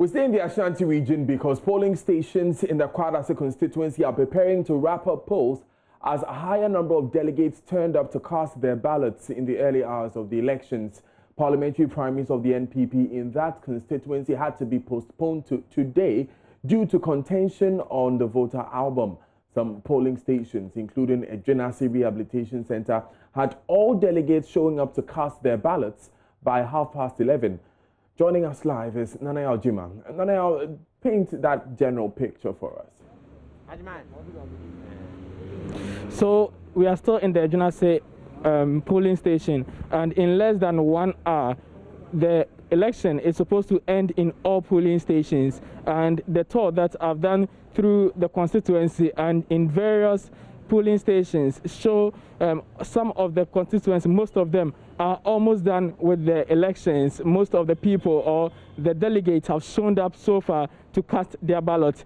We stay in the Ashanti region because polling stations in the Kwadaso Constituency are preparing to wrap up polls as a higher number of delegates turned up to cast their ballots in the early hours of the elections. Parliamentary primaries of the NPP in that constituency had to be postponed to today due to contention on the voter album. Some polling stations, including a JoyNews Rehabilitation Center, had all delegates showing up to cast their ballots by 11:30. Joining us live is Nanaya Ojima. Nanaya, paint that general picture for us. So we are still in the JoyNews polling station, and in less than 1 hour, the election is supposed to end in all polling stations. And the tour that I've done through the constituency and in various polling stations show some of the constituencies, most of them are almost done with the elections. Most of the people or the delegates have shown up so far to cast their ballots.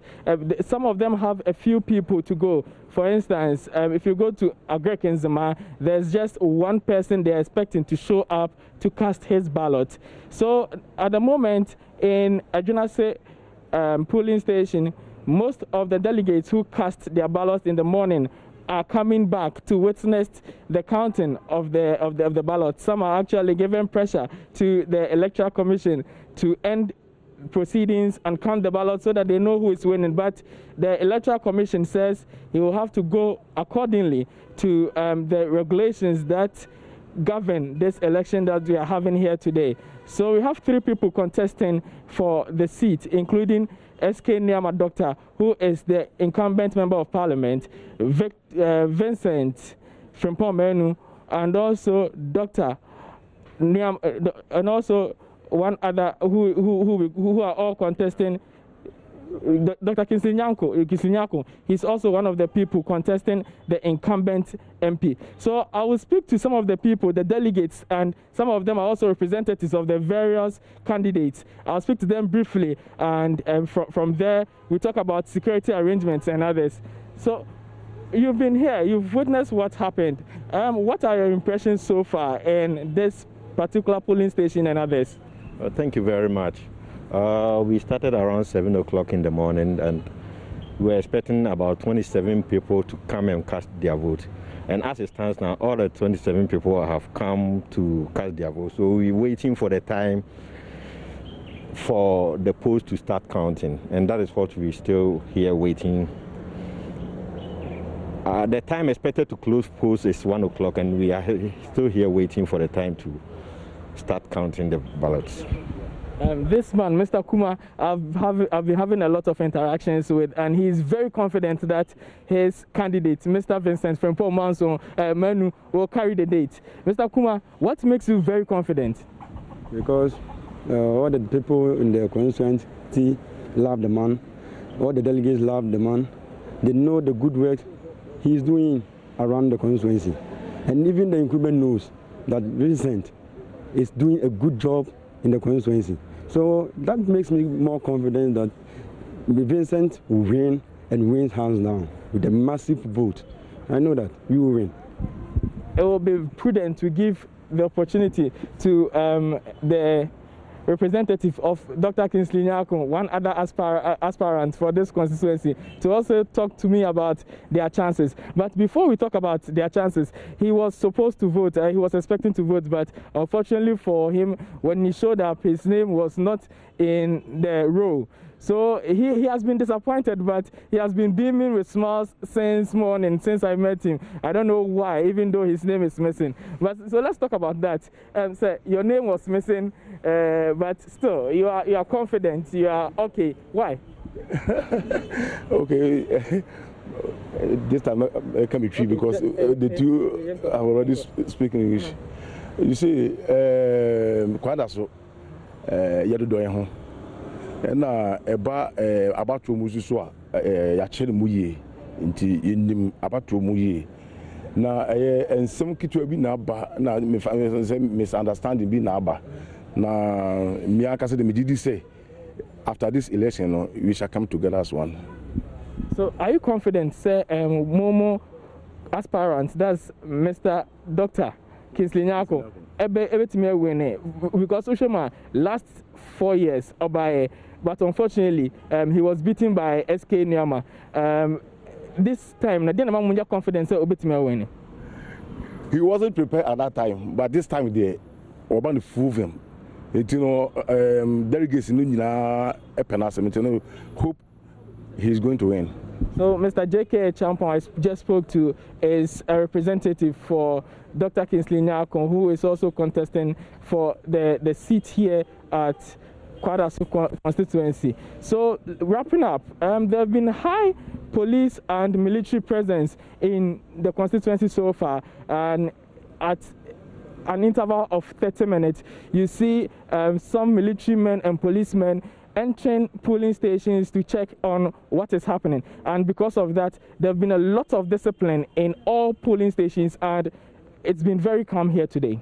Some of them have a few people to go. For instance, if you go to Agrek and Zama, there's just one person they're expecting to show up to cast his ballot. So at the moment in a JoyNews polling station, most of the delegates who cast their ballots in the morning are coming back to witness the counting of the ballots. Some are actually giving pressure to the Electoral Commission to end proceedings and count the ballots so that they know who is winning. But the Electoral Commission says he will have to go accordingly to the regulations that govern this election that we are having here today. So we have 3 people contesting for the seat, including SK Niama Doctor, who is the incumbent member of Parliament, Vincent Frimpong-Menu, and also Dr. Niam, and also one other who are all contesting. Dr. Kinsinyako, he's also one of the people contesting the incumbent MP. So I will speak to some of the people, the delegates, and some of them are also representatives of the various candidates. I'll speak to them briefly, and from there we talk about security arrangements and others. So you've been here, you've witnessed what happened. What are your impressions so far in this particular polling station and others? Thank you very much. We started around 7 o'clock in the morning, and we're expecting about 27 people to come and cast their vote. And as it stands now, all the 27 people have come to cast their vote. So we're waiting for the time for the polls to start counting. And that is what we're still here waiting. The time expected to close polls is 1 o'clock, and we are still here waiting for the time to start counting the ballots. This man, Mr. Kuma, I've been having a lot of interactions with, and he's very confident that his candidate, Mr. Vincent Frimpong-Menu, will carry the date. Mr. Kuma, what makes you very confident? Because all the people in the constituency love the man, all the delegates love the man. They know the good work he's doing around the constituency. And even the incumbent knows that Vincent is doing a good job in the constituency. So that makes me more confident that Vincent will win, and wins hands down with a massive vote. I know that you will win. It will be prudent to give the opportunity to the representative of Dr. Kingsley Nyako, one other aspirant for this constituency, to also talk to me about their chances. But before we talk about their chances, he was supposed to vote. He was expecting to vote, but unfortunately for him, when he showed up, his name was not in the roll. So he has been disappointed, but he has been beaming with smiles since morning, since I met him. I don't know why, even though his name is missing. But so let's talk about that. Sir, your name was missing, but still, you are confident. You are okay. Why? Okay. This time I can be true because the two are already speaking English. You see, Kwadaso, Yadudoyan. Na eba abatwo musu so a ya kire mu yie nti yenim abatwo mu yie na ensem kitwa bi na aba na misunderstanding bi na aba na mi aka say the did say after this election we shall come together as one. So are you confident, say Momo aspirant, that's Mr. Dr. Kingsley Nyako, because last 4 years by but unfortunately, he was beaten by SK Nyama. This time, I didn't have confidence that Obetime win. He wasn't prepared at that time, but this time they were going to fool him. Delegates in the hope he's going to win. So, Mr. J.K. Champon, I just spoke to, is a representative for Dr. Kingsley Nyakon, who is also contesting for the seat here at Kwadaso Constituency. So, wrapping up, there have been high police and military presence in the constituency so far, and at an interval of 30 minutes, you see some military men and policemen entering polling stations to check on what is happening. And because of that, there have been a lot of discipline in all polling stations, and it's been very calm here today.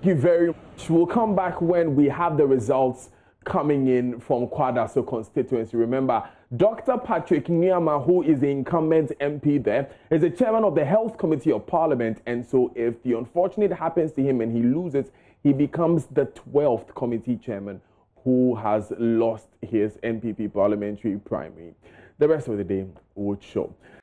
Thank you very much. We'll come back when we have the results coming in from Kwadaso constituency. Remember, Dr. Patrick Nyama, who is the incumbent MP there, is the chairman of the Health Committee of Parliament, and so if the unfortunate happens to him and he loses, he becomes the 12th committee chairman who has lost his NPP parliamentary primary. The rest of the day would show.